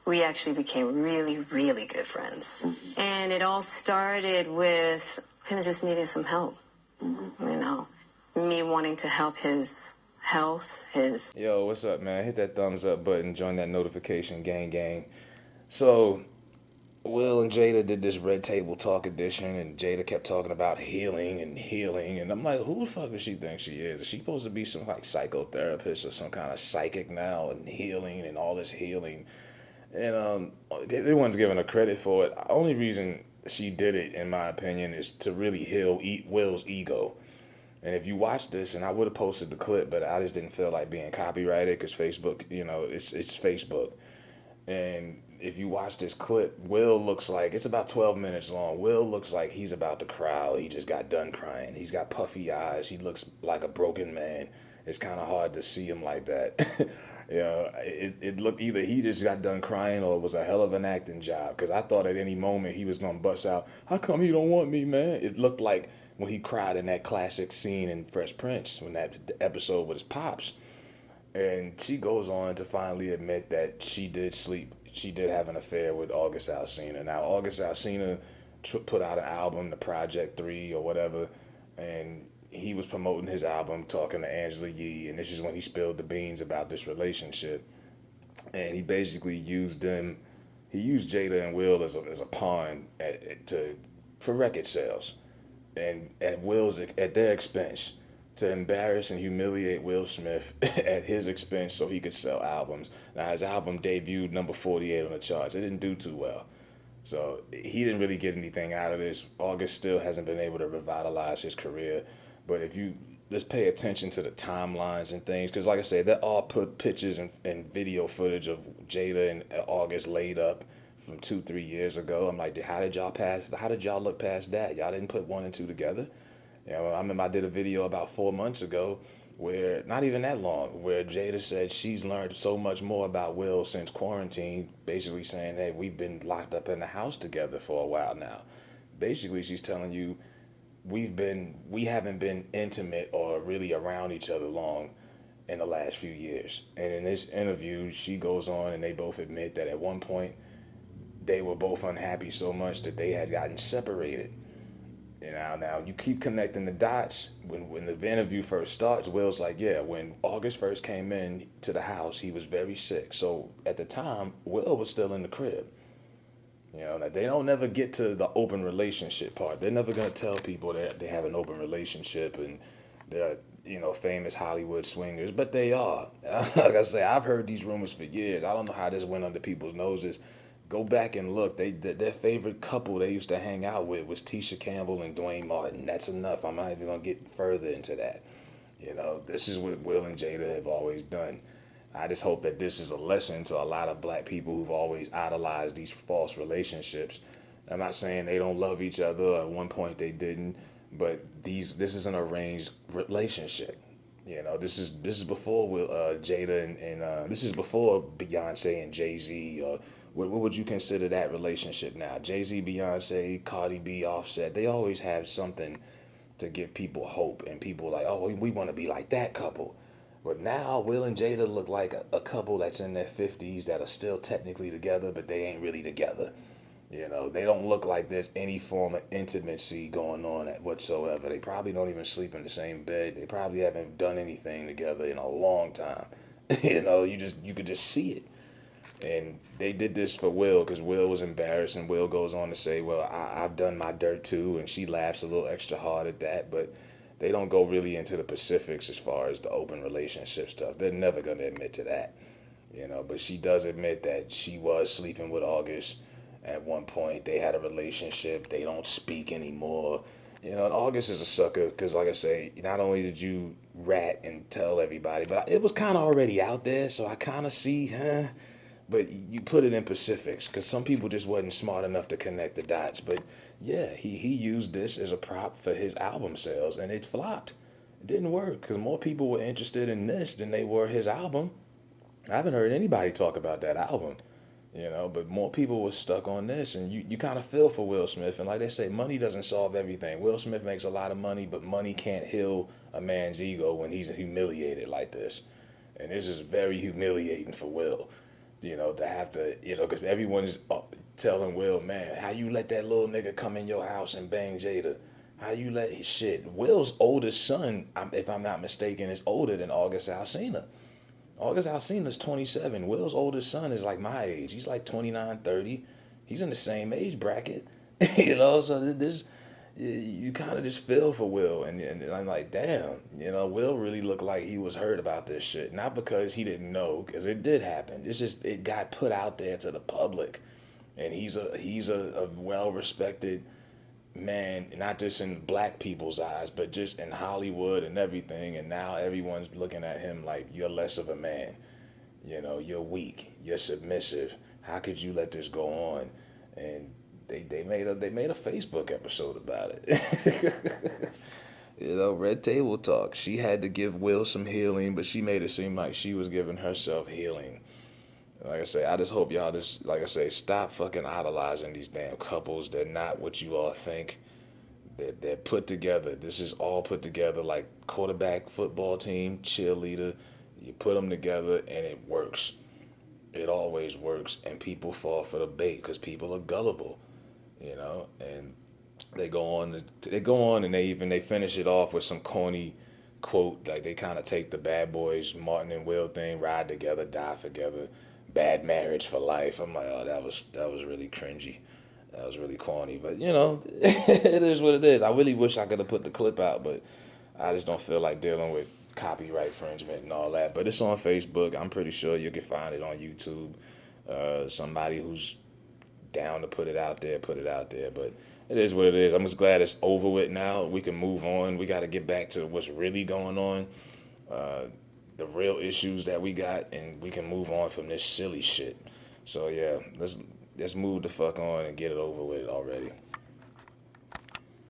we actually became really, really good friends. And it all started with him just needing some help. You know, me wanting to help his health, his... Yo, what's up, man? Hit that thumbs up button, join that notification, gang. So, Will and Jada did this Red Table Talk edition, and Jada kept talking about healing, and I'm like, who the fuck does she think she is? Is she supposed to be some like psychotherapist or some kind of psychic now, and healing and all this healing? And everyone's giving her credit for it. The only reason she did it, in my opinion, is to really heal Will's ego. And if you watch this, and I would have posted the clip, but I just didn't feel like being copyrighted because Facebook, you know, it's Facebook. And if you watch this clip, Will looks like, it's about 12 minutes long. Will looks like he's about to cry. He just got done crying. He's got puffy eyes. He looks like a broken man. It's kind of hard to see him like that. You know, it looked either he just got done crying or it was a hell of an acting job. Because I thought at any moment he was going to bust out, how come you don't want me, man? It looked like when he cried in that classic scene in Fresh Prince, when that episode with his pops. And she goes on to finally admit that she did have an affair with Augusta Alsina. Now, Augusta Alsina put out an album, The Project 3 or whatever, and he was promoting his album, talking to Angela Yee, and this is when he spilled the beans about this relationship. And he basically used Jada and Will as a pawn for record sales, and at their expense, to embarrass and humiliate Will Smith at his expense so he could sell albums. Now, his album debuted number 48 on the charts. It didn't do too well. So he didn't really get anything out of this. August still hasn't been able to revitalize his career. But let's pay attention to the timelines and things. Because like I said, they all put pictures and video footage of Jada and August laid up from 2-3 years ago. I'm like, how did y'all look past that? Y'all didn't put 1 and 2 together? You know, I remember I did a video about 4 months ago where, not even that long, where Jada said she's learned so much more about Will since quarantine, basically saying, hey, we've been locked up in the house together for a while now. Basically, she's telling you we haven't been intimate or really around each other long in the last few years. And in this interview, she goes on and they both admit that at one point they were both unhappy so much that they had gotten separated. You know, now you keep connecting the dots. When the interview first starts, Will's like, yeah, when August first came in to the house, he was very sick. So at the time, Will was still in the crib. You know, now they don't never get to the open relationship part. They're never going to tell people that they have an open relationship and they're, you know, famous Hollywood swingers, but they are. Like I say, I've heard these rumors for years. I don't know how this went under people's noses. Go back and look. Their favorite couple they used to hang out with was Tisha Campbell and Dwayne Martin. That's enough. I'm not even going to get further into that. You know, this is what Will and Jada have always done. I just hope that this is a lesson to a lot of black people who've always idolized these false relationships. I'm not saying they don't love each other. At one point they didn't, but this is an arranged relationship. You know, this is before Jada and this is before Beyonce and Jay-Z. What would you consider that relationship now? Jay-Z, Beyonce, Cardi B, Offset. They always have something to give people hope, and people like, oh, we want to be like that couple. But now Will and Jada look like a couple that's in their 50s that are still technically together, but they ain't really together. You know, they don't look like there's any form of intimacy going on whatsoever. They probably don't even sleep in the same bed. They probably haven't done anything together in a long time. You know, you could just see it. And they did this for Will because Will was embarrassed, and Will goes on to say, well, I've done my dirt too, and she laughs a little extra hard at that, but they don't go really into the specifics as far as the open relationship stuff. They're never going to admit to that, you know, but she does admit that she was sleeping with August at one point. They had a relationship. They don't speak anymore. You know, and August is a sucker because, like I say, not only did you rat and tell everybody, but it was kind of already out there, so I kind of see, but you put it in specifics because some people just wasn't smart enough to connect the dots. But yeah, he used this as a prop for his album sales, and it flopped. It didn't work because more people were interested in this than they were his album. I haven't heard anybody talk about that album, you know, but more people were stuck on this, and you kind of feel for Will Smith. And like they say, money doesn't solve everything. Will Smith makes a lot of money, but money can't heal a man's ego when he's humiliated like this. And this is very humiliating for Will, To have to, because everyone's telling Will, man, how you let that little nigga come in your house and bang Jada? How you let his shit? Will's oldest son, if I'm not mistaken, is older than August Alsina. August Alsina's 27. Will's oldest son is like my age. He's like 29, 30. He's in the same age bracket. So this, you kind of just feel for Will. And I'm like, damn, Will really looked like he was hurt about this shit. Not because he didn't know, because it did happen. It's just, it got put out there to the public. And he's a well-respected man, not just in black people's eyes, but just in Hollywood and everything. And now everyone's looking at him like, you're less of a man. You're weak. You're submissive. How could you let this go on? And they made a Facebook episode about it. Red Table Talk. She had to give Will some healing, but she made it seem like she was giving herself healing. Like I say, I just hope y'all just, like I say, stop fucking idolizing these damn couples. They're not what you all think. They're put together. This is all put together like quarterback, football team, cheerleader. You put them together and it works. It always works. And people fall for the bait because people are gullible, and they go on and they finish it off with some corny quote, like they kind of take the Bad Boys Martin and Will thing, ride together, die together, bad marriage for life. I'm like, oh, that was really cringy. That was really corny, but it is what it is. I really wish I could have put the clip out, but I just don't feel like dealing with copyright infringement and all that. But it's on Facebook. I'm pretty sure you can find it on YouTube. Somebody who's down to put it out there, put it out there. But it is what it is. I'm just glad it's over with now. We can move on. We got to get back to what's really going on, the real issues that we got, and we can move on from this silly shit. So yeah, let's move the fuck on and get it over with already.